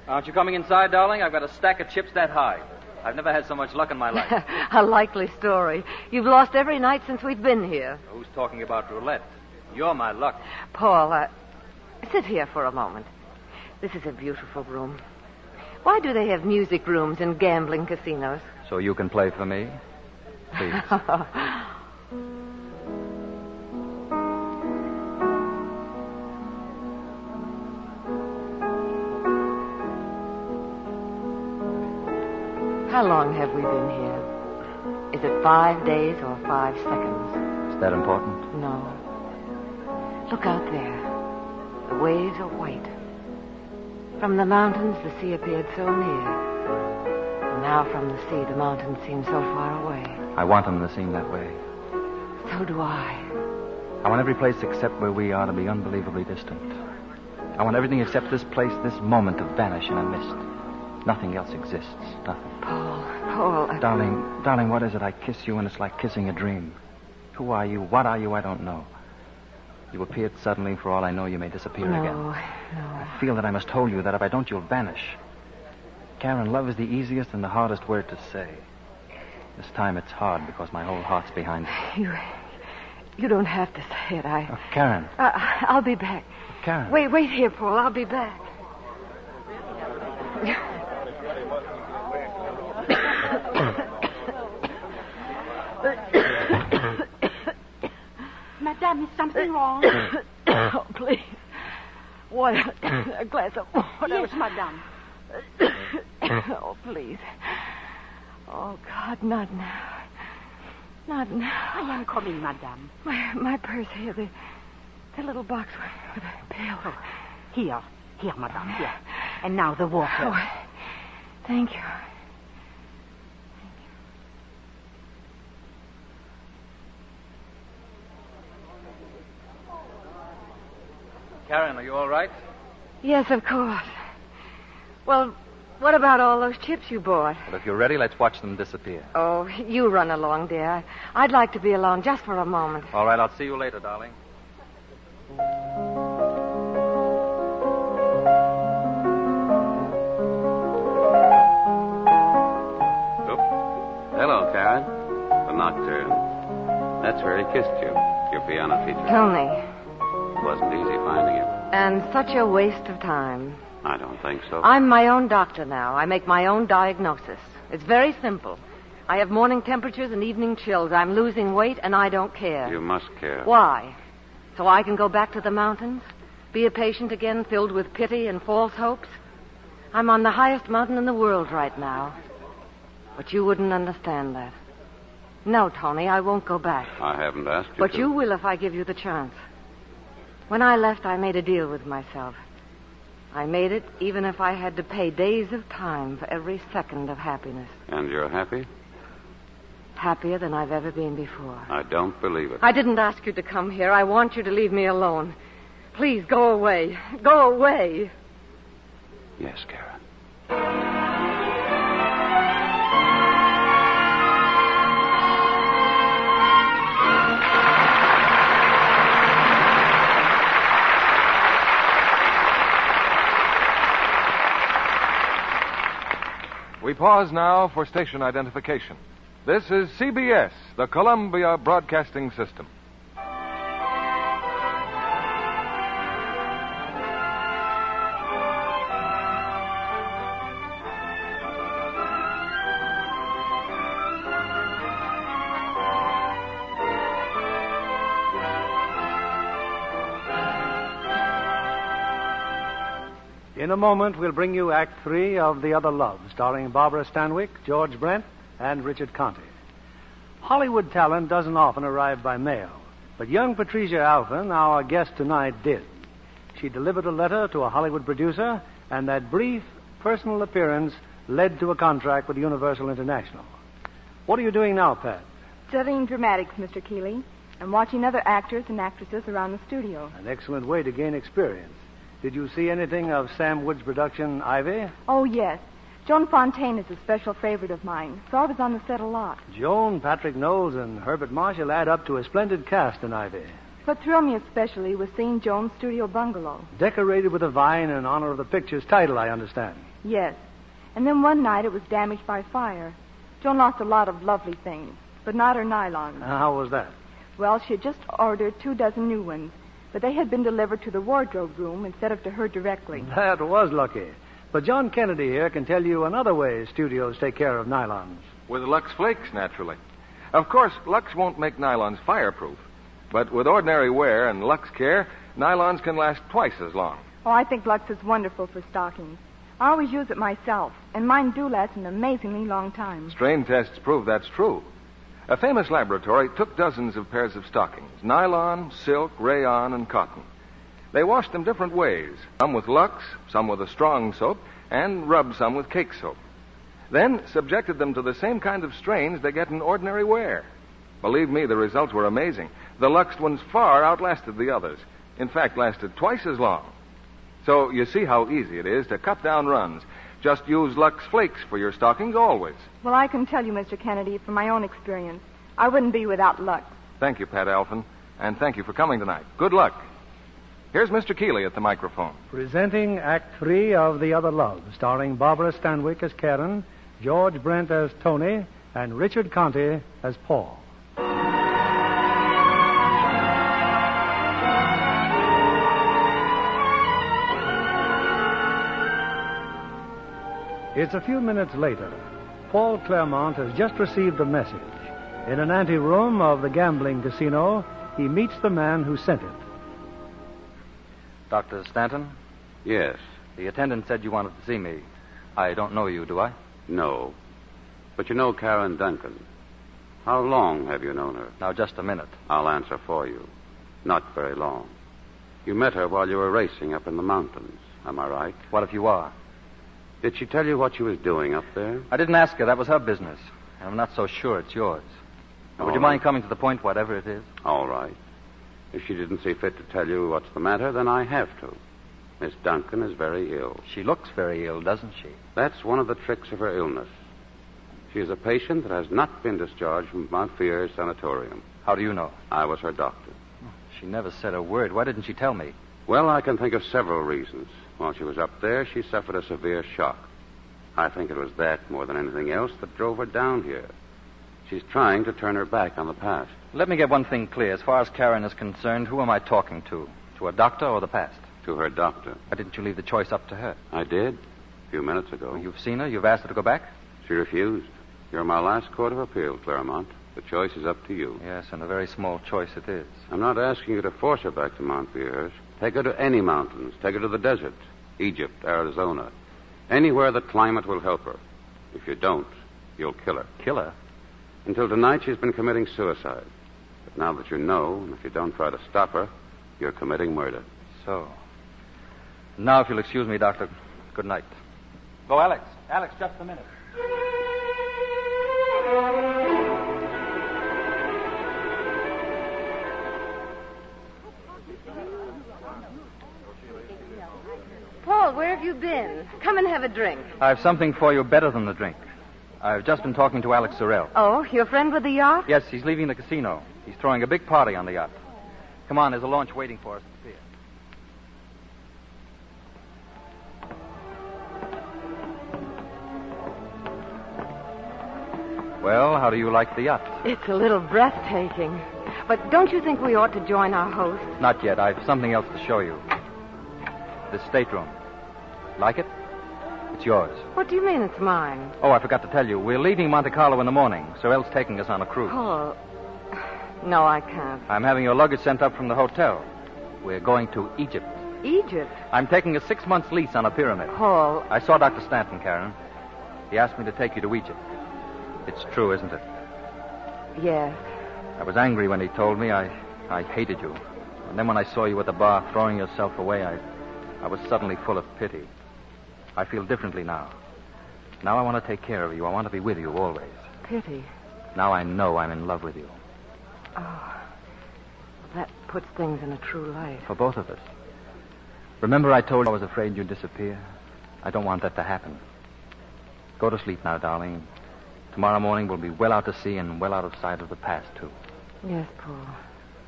Aren't you coming inside, darling? I've got a stack of chips that high. I've never had so much luck in my life. A likely story. You've lost every night since we've been here. Who's talking about roulette? You're my luck. Paul, sit here for a moment. This is a beautiful room. Why do they have music rooms in gambling casinos? So you can play for me? Please. How long have we been here? Is it 5 days or 5 seconds? Is that important? No. Look out there. The waves are white. From the mountains, the sea appeared so near. And now from the sea, the mountains seem so far away. I want them to seem that way. So do I. I want every place except where we are to be unbelievably distant. I want everything except this place, this moment, to vanish in a mist. Nothing else exists. Nothing. Paul. Darling, what is it? I kiss you and it's like kissing a dream. Who are you? What are you? I don't know. You appeared suddenly. For all I know, you may disappear again. No. I feel that I must hold you, that if I don't, you'll vanish. Karen, love is the easiest and the hardest word to say. This time it's hard because my whole heart's behind it. You don't have to say it. Oh, Karen. I'll be back. Karen. Wait here, Paul. I'll be back. Madame, is something wrong? Oh, please. Water. A glass of water. Yes, madame. Oh, please. Oh, God, not now. Not now. I am coming, madame. My purse here, the little box with a pill. Oh, here, madame, here. And now the water. Oh, thank you. Karen, are you all right? Yes, of course. Well, what about all those chips you bought? Well, if you're ready, let's watch them disappear. Oh, you run along, dear. I'd like to be alone just for a moment. All right, I'll see you later, darling. Hello, Karen. The nocturne. That's where he kissed you, your piano teacher. Tony. It wasn't easy finding him. And such a waste of time. I don't think so. I'm my own doctor now. I make my own diagnosis. It's very simple. I have morning temperatures and evening chills. I'm losing weight, and I don't care. You must care. Why? So I can go back to the mountains? Be a patient again, filled with pity and false hopes? I'm on the highest mountain in the world right now. But you wouldn't understand that. No, Tony, I won't go back. I haven't asked you But to. you will if I give you the chance. When I left, I made a deal with myself. I made it even if I had to pay days of time for every second of happiness. And you're happy? Happier than I've ever been before. I don't believe it. I didn't ask you to come here. I want you to leave me alone. Please, go away. Go away. Yes, Karen. We pause now for station identification. This is CBS, the Columbia Broadcasting System. In a moment, we'll bring you Act 3 of The Other Love, starring Barbara Stanwyck, George Brent, and Richard Conte. Hollywood talent doesn't often arrive by mail, but young Patricia Alphen, our guest tonight, did. She delivered a letter to a Hollywood producer, and that brief personal appearance led to a contract with Universal International. What are you doing now, Pat? Studying dramatics, Mr. Keeley, and watching other actors and actresses around the studio. An excellent way to gain experience. Did you see anything of Sam Wood's production, Ivy? Oh, yes. Joan Fontaine is a special favorite of mine, so I was on the set a lot. Joan, Patrick Knowles, and Herbert Marshall add up to a splendid cast in Ivy. What thrilled me especially was seeing Joan's studio bungalow. Decorated with a vine in honor of the picture's title, I understand. Yes. And then one night it was damaged by fire. Joan lost a lot of lovely things, but not her nylons. How was that? Well, she had just ordered 24 new ones, but they had been delivered to the wardrobe room instead of to her directly. That was lucky. But John Kennedy here can tell you another way studios take care of nylons. With Lux Flakes, naturally. Of course, Lux won't make nylons fireproof. But with ordinary wear and Lux care, nylons can last twice as long. Oh, I think Lux is wonderful for stockings. I always use it myself, and mine do last an amazingly long time. Strain tests prove that's true. A famous laboratory took dozens of pairs of stockings, nylon, silk, rayon, and cotton. They washed them different ways, some with Lux, some with a strong soap, and rubbed some with cake soap. Then subjected them to the same kind of strains they get in ordinary wear. Believe me, the results were amazing. The Lux ones far outlasted the others. In fact, lasted twice as long. So you see how easy it is to cut down runs. Just use Lux Flakes for your stockings always. Well, I can tell you, Mr. Kennedy, from my own experience, I wouldn't be without Lux. Thank you, Pat Alphen, and thank you for coming tonight. Good luck. Here's Mr. Keeley at the microphone. Presenting Act 3 of The Other Love, starring Barbara Stanwyck as Karen, George Brent as Tony, and Richard Conte as Paul. It's a few minutes later. Paul Claremont has just received a message. In an anteroom of the gambling casino, he meets the man who sent it. Dr. Stanton? Yes. The attendant said you wanted to see me. I don't know you, do I? No. But you know Karen Duncan. How long have you known her? Now, just a minute. I'll answer for you. Not very long. You met her while you were racing up in the mountains. Am I right? What if you are? Did she tell you what she was doing up there? I didn't ask her. That was her business. And I'm not so sure it's yours. Now, would you mind coming to the point, whatever it is? All right. If she didn't see fit to tell you what's the matter, then I have to. Miss Duncan is very ill. She looks very ill, doesn't she? That's one of the tricks of her illness. She is a patient that has not been discharged from Mount Fear's sanatorium. How do you know? I was her doctor. She never said a word. Why didn't she tell me? Well, I can think of several reasons. While she was up there, she suffered a severe shock. I think it was that, more than anything else, that drove her down here. She's trying to turn her back on the past. Let me get one thing clear. As far as Karen is concerned, who am I talking to? To a doctor or the past? To her doctor. Why didn't you leave the choice up to her? I did. A few minutes ago. Well, you've seen her? You've asked her to go back? She refused. You're my last court of appeal, Claremont. The choice is up to you. Yes, and a very small choice it is. I'm not asking you to force her back to Mount Pierce. Take her to any mountains. Take her to the desert. Egypt, Arizona. Anywhere the climate will help her. If you don't, you'll kill her. Kill her? Until tonight, she's been committing suicide. But now that you know, and if you don't try to stop her, you're committing murder. So. Now, if you'll excuse me, Doctor, good night. Go, Alex. Alex, just a minute. Paul, where have you been? Come and have a drink. I've something for you better than the drink. I've just been talking to Alex Sorrell. Oh, your friend with the yacht? Yes, he's leaving the casino. He's throwing a big party on the yacht. Come on, there's a launch waiting for us at the pier. Well, how do you like the yacht? It's a little breathtaking. But don't you think we ought to join our host? Not yet. I've something else to show you. This stateroom. Like it? It's yours. What do you mean it's mine? Oh, I forgot to tell you. We're leaving Monte Carlo in the morning. Sorrell's taking us on a cruise. Paul. No, I can't. I'm having your luggage sent up from the hotel. We're going to Egypt. Egypt? I'm taking a 6-month lease on a pyramid. Paul. I saw Dr. Stanton, Karen. He asked me to take you to Egypt. It's true, isn't it? Yes. I was angry when he told me. I hated you. And then when I saw you at the bar throwing yourself away, I was suddenly full of pity. I feel differently now. Now I want to take care of you. I want to be with you always. Pity? Now I know I'm in love with you. Oh. That puts things in a true light. For both of us. Remember I told you I was afraid you'd disappear? I don't want that to happen. Go to sleep now, darling. Tomorrow morning we'll be well out to sea and well out of sight of the past, too. Yes, Paul.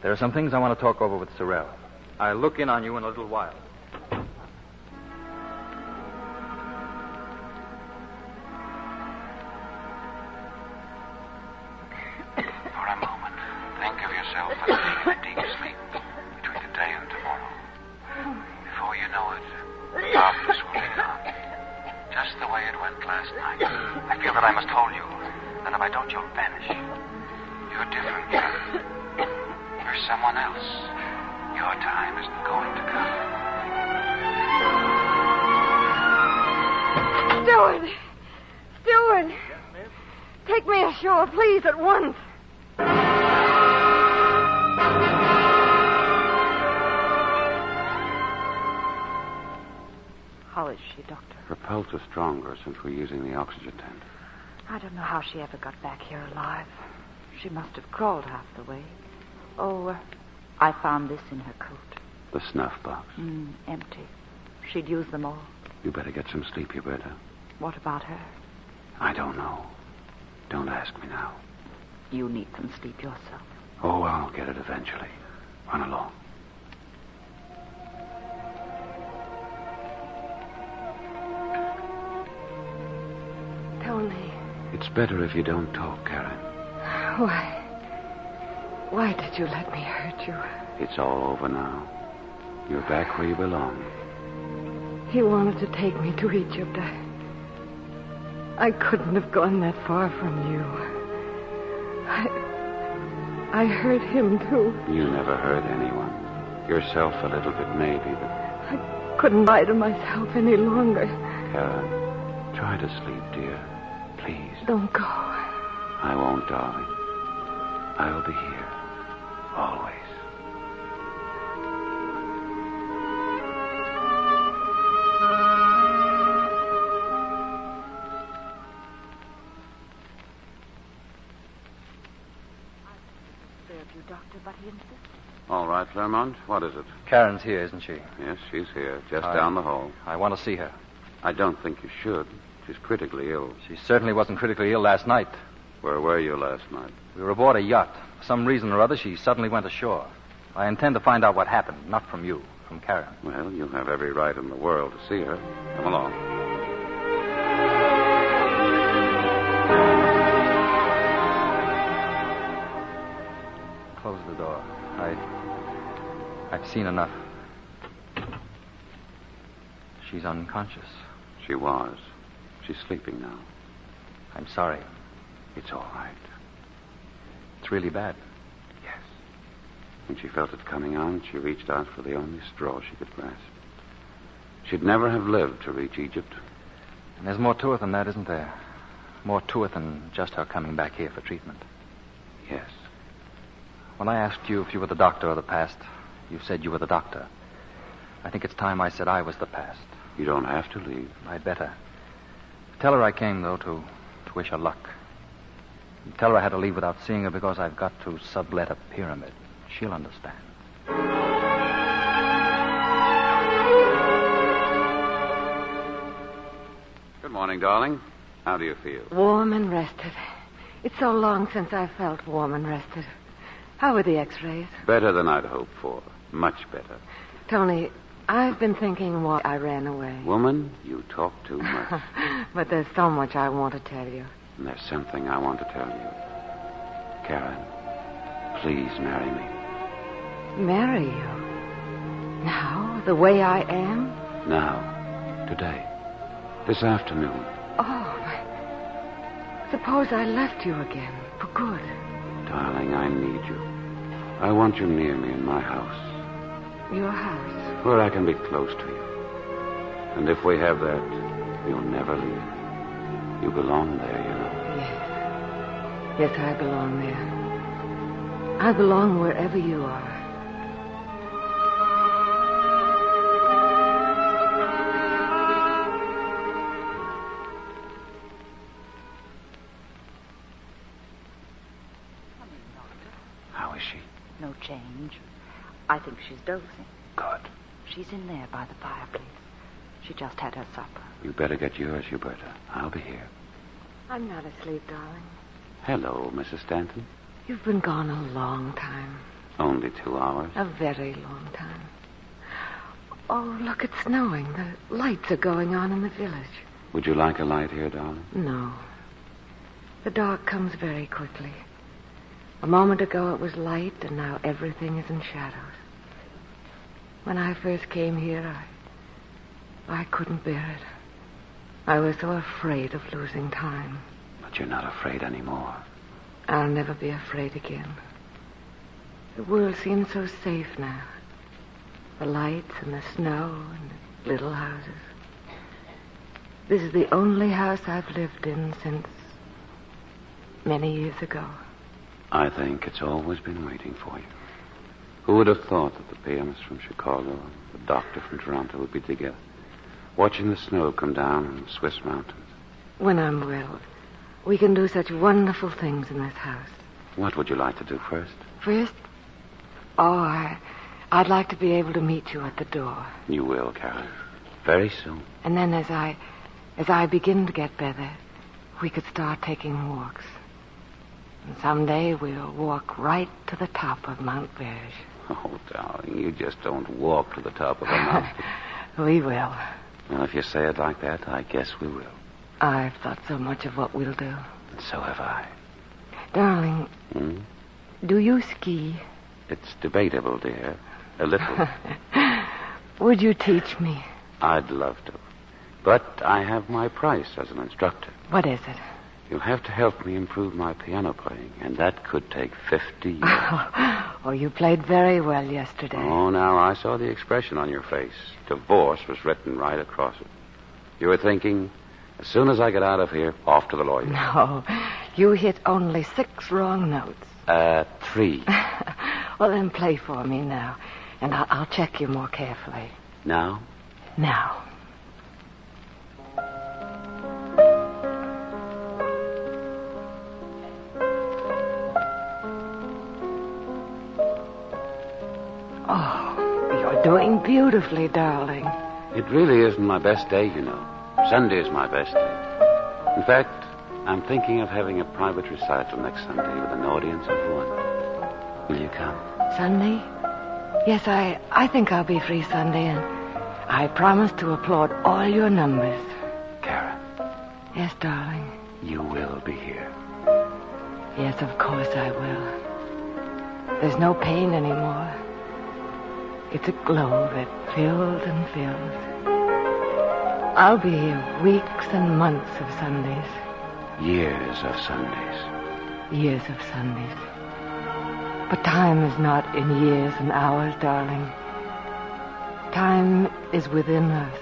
There are some things I want to talk over with Sorrell. I'll look in on you in a little while. For a moment, think of yourself as being in a deep sleep between today and tomorrow. Before you know it, darkness will be gone. Just the way it went last night. I feel that I must hold you. That if I don't, you'll vanish. You're different, Karen. You're someone else. Your time isn't going to come. Steward! Steward! Yes, miss? Take me ashore, please, at once. How is she, Doctor? Her pulse is stronger since we're using the oxygen tent. I don't know how she ever got back here alive. She must have crawled half the way. Oh, I found this in her coat. The snuff box. Empty. She'd used them all. You better get some sleep, Huberta. What about her? I don't know. Don't ask me now. You need some sleep yourself. Oh, I'll get it eventually. Run along. Tell me. It's better if you don't talk, Karen. Why did you let me hurt you? It's all over now. You're back where you belong. He wanted to take me to Egypt. I couldn't have gone that far from you. I hurt him, too. You never hurt anyone. Yourself a little bit, maybe, but... I couldn't lie to myself any longer. Karen, try to sleep, dear. Please. Don't go. I won't, darling. I'll be here. Always. You, Doctor, but he insists. All right, Claremont. What is it? Karen's here, isn't she? Yes, she's here, just down the hall. I want to see her. I don't think you should. She's critically ill. She certainly wasn't critically ill last night. Where were you last night? We were aboard a yacht. For some reason or other, she suddenly went ashore. I intend to find out what happened, not from you, from Karen. Well, you have every right in the world to see her. Come along. Close the door. I've seen enough. she's unconscious. She was. She's sleeping now. I'm sorry. It's all right. It's really bad. Yes. When she felt it coming on, she reached out for the only straw she could grasp. She'd never have lived to reach Egypt. And there's more to it than that, isn't there? More to it than just her coming back here for treatment. Yes. When I asked you if you were the doctor of the past, you said you were the doctor. I think it's time I said I was the past. You don't have to leave. I'd better. Tell her I came, though, to wish her luck. Tell her I had to leave without seeing her because I've got to sublet a pyramid. She'll understand. Good morning, darling. How do you feel? Warm and rested. It's so long since I felt warm and rested. How were the x-rays? Better than I'd hoped for. Much better. Tony, I've been thinking why I ran away. Woman, you talk too much. But there's so much I want to tell you. And there's something I want to tell you. Karen, please marry me. Marry you? Now, the way I am? Now. Today. This afternoon. Oh, suppose I left you again, for good. Darling, I need you. I want you near me in my house. Your house? Where I can be close to you. And if we have that, you'll never leave. You belong there, you know. Yes. Yes, I belong there. I belong wherever you are. No change. I think she's dozing. Good. She's in there by the fireplace. She just had her supper. You better get yours, Huberta. I'll be here. I'm not asleep, darling. Hello, Mrs. Stanton. You've been gone a long time. Only 2 hours. A very long time. Oh, look, it's snowing. The lights are going on in the village. Would you like a light here, darling? No. The dark comes very quickly. A moment ago it was light, and now everything is in shadows. When I first came here, I couldn't bear it. I was so afraid of losing time. But you're not afraid anymore. I'll never be afraid again. The world seems so safe now. The lights and the snow and the little houses. This is the only house I've lived in since many years ago. I think it's always been waiting for you. Who would have thought that the pianist from Chicago and the doctor from Toronto would be together, watching the snow come down in the Swiss mountains? When I'm well, we can do such wonderful things in this house. What would you like to do first? First? Oh, I'd like to be able to meet you at the door. You will, Karen. Very soon. And then as I begin to get better, we could start taking walks. And someday we'll walk right to the top of Mount Verge. Oh, darling, you just don't walk to the top of a mountain. We will. Well, if you say it like that, I guess we will. I've thought so much of what we'll do. And so have I. Darling, do you ski? It's debatable, dear. A little. Would you teach me? I'd love to. But I have my price as an instructor. What is it? You'll have to help me improve my piano playing, and that could take 50 years. Oh, you played very well yesterday. Oh, now, I saw the expression on your face. Divorce was written right across it. You were thinking, as soon as I get out of here, off to the lawyer. No, you hit only 6 wrong notes. 3. Well, then play for me now, and I'll check you more carefully. Now? Now. Oh, you're doing beautifully, darling. It really isn't my best day, you know. Sunday is my best day. In fact, I'm thinking of having a private recital next Sunday with an audience of 1. Will you come? Sunday? Yes, I think I'll be free Sunday, and I promise to applaud all your numbers. Karen. Yes, darling. You will be here. Yes, of course I will. There's no pain anymore. It's a glow that fills and fills. I'll be here weeks and months of Sundays. Years of Sundays. Years of Sundays. But time is not in years and hours, darling. Time is within us.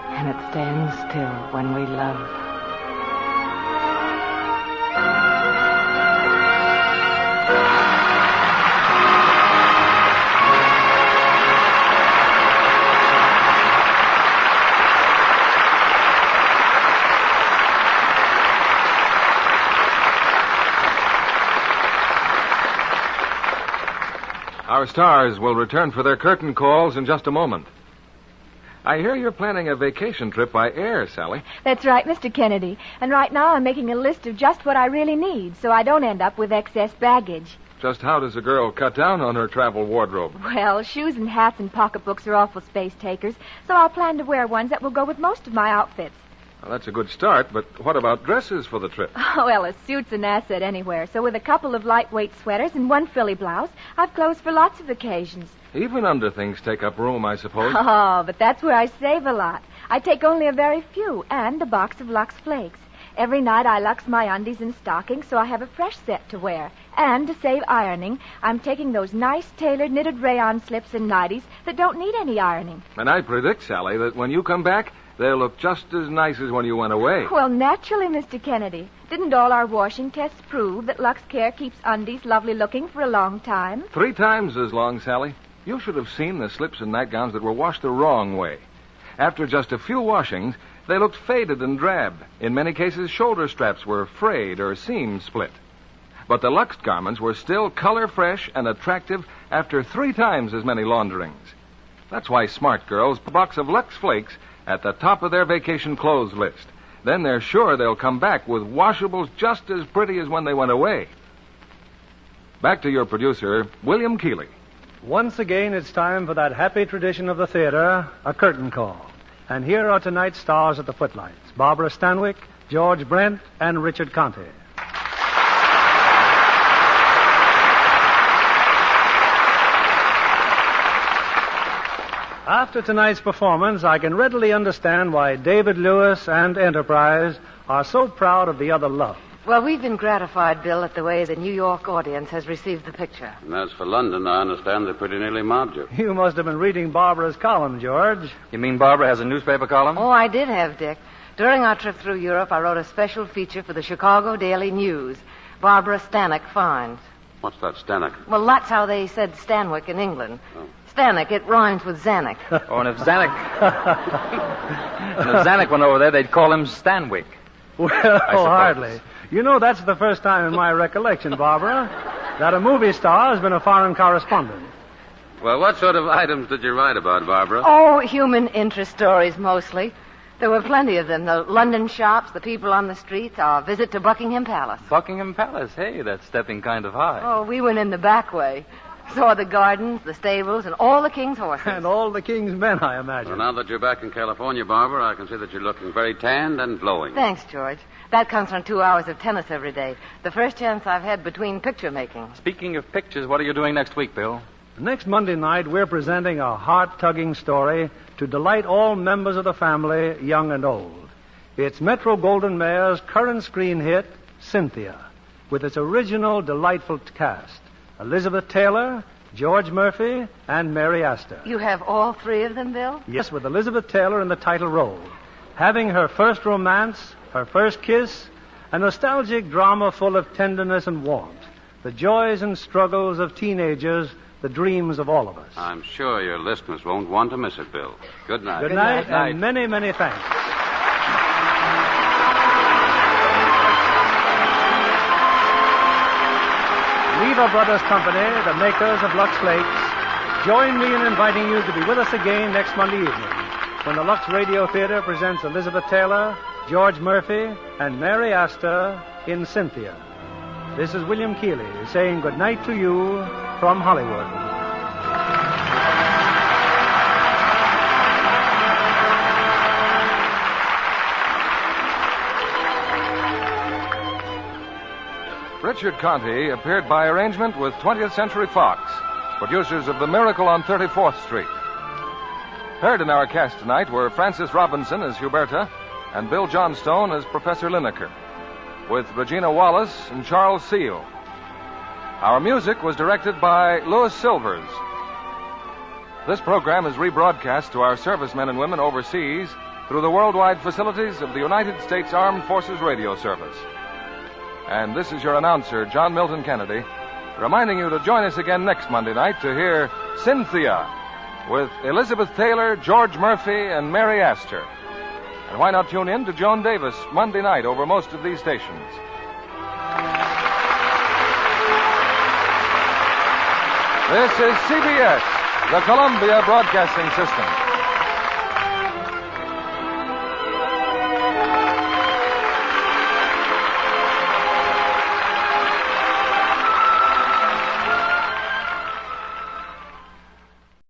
And it stands still when we love. Our stars will return for their curtain calls in just a moment. I hear you're planning a vacation trip by air, Sally. That's right, Mr. Kennedy. And right now I'm making a list of just what I really need so I don't end up with excess baggage. Just how does a girl cut down on her travel wardrobe? Well, shoes and hats and pocketbooks are awful space takers, so I'll plan to wear ones that will go with most of my outfits. Well, that's a good start, but what about dresses for the trip? Oh, well, a suit's an asset anywhere, so with a couple of lightweight sweaters and one frilly blouse, I've clothes for lots of occasions. Even underthings take up room, I suppose. Oh, but that's where I save a lot. I take only a very few, and a box of Lux Flakes. Every night I Lux my undies and stockings, so I have a fresh set to wear. And to save ironing, I'm taking those nice tailored knitted rayon slips and nighties that don't need any ironing. And I predict, Sally, that when you come back, they'll look just as nice as when you went away. Well, naturally, Mr. Kennedy. Didn't all our washing tests prove that Lux Care keeps undies lovely looking for a long time? 3 times as long, Sally. You should have seen the slips and nightgowns that were washed the wrong way. After just a few washings, they looked faded and drab. In many cases, shoulder straps were frayed or seams split. But the Lux garments were still color fresh and attractive after 3 times as many launderings. That's why smart girls put a box of Lux Flakes at the top of their vacation clothes list. Then they're sure they'll come back with washables just as pretty as when they went away. Back to your producer, William Keeley. Once again, it's time for that happy tradition of the theater, a curtain call. And here are tonight's stars at the footlights, Barbara Stanwyck, George Brent, and Richard Conte. After tonight's performance, I can readily understand why David Lewis and Enterprise are so proud of the other love. Well, we've been gratified, Bill, at the way the New York audience has received the picture. And as for London, I understand they pretty nearly mobbed you. You must have been reading Barbara's column, George. You mean Barbara has a newspaper column? Oh, I did have, Dick. During our trip through Europe, I wrote a special feature for the Chicago Daily News. Barbara Stanwyck finds. What's that, Stanwyck? Well, that's how they said Stanwyck in England. Oh. Stanwyck, it rhymes with Zanuck. Oh, and if Zanuck... and if Zanuck went over there, they'd call him Stanwyck. Well, hardly. You know, that's the first time in my recollection, Barbara, that a movie star has been a foreign correspondent. Well, what sort of items did you write about, Barbara? Oh, human interest stories, mostly. There were plenty of them. The London shops, the people on the streets, our visit to Buckingham Palace. Buckingham Palace? Hey, that's stepping kind of high. Oh, we went in the back way. Saw the gardens, the stables, and all the king's horses. And all the king's men, I imagine. Well, now that you're back in California, Barbara, I can see that you're looking very tanned and glowing. Thanks, George. That comes from 2 hours of tennis every day. The first chance I've had between picture making. Speaking of pictures, what are you doing next week, Bill? Next Monday night, we're presenting a heart-tugging story to delight all members of the family, young and old. It's Metro-Goldwyn-Mayer's current screen hit, Cynthia, with its original, delightful cast. Elizabeth Taylor, George Murphy, and Mary Astor. You have all 3 of them, Bill? Yes, with Elizabeth Taylor in the title role. Having her first romance, her first kiss, a nostalgic drama full of tenderness and warmth. The joys and struggles of teenagers, the dreams of all of us. I'm sure your listeners won't want to miss it, Bill. Good night. Good night, and many, many thanks. Lever Brothers Company, the makers of Lux Flakes, join me in inviting you to be with us again next Monday evening when the Lux Radio Theatre presents Elizabeth Taylor, George Murphy, and Mary Astor in Cynthia. This is William Keeley saying good night to you from Hollywood. Richard Conte appeared by arrangement with 20th Century Fox, producers of The Miracle on 34th Street. Heard in our cast tonight were Frances Robinson as Huberta and Bill Johnstone as Professor Lineker, with Regina Wallace and Charles Seal. Our music was directed by Louis Silvers. This program is rebroadcast to our servicemen and women overseas through the worldwide facilities of the United States Armed Forces Radio Service. And this is your announcer, John Milton Kennedy, reminding you to join us again next Monday night to hear Cynthia with Elizabeth Taylor, George Murphy, and Mary Astor. And why not tune in to Joan Davis Monday night over most of these stations? This is CBS, the Columbia Broadcasting System.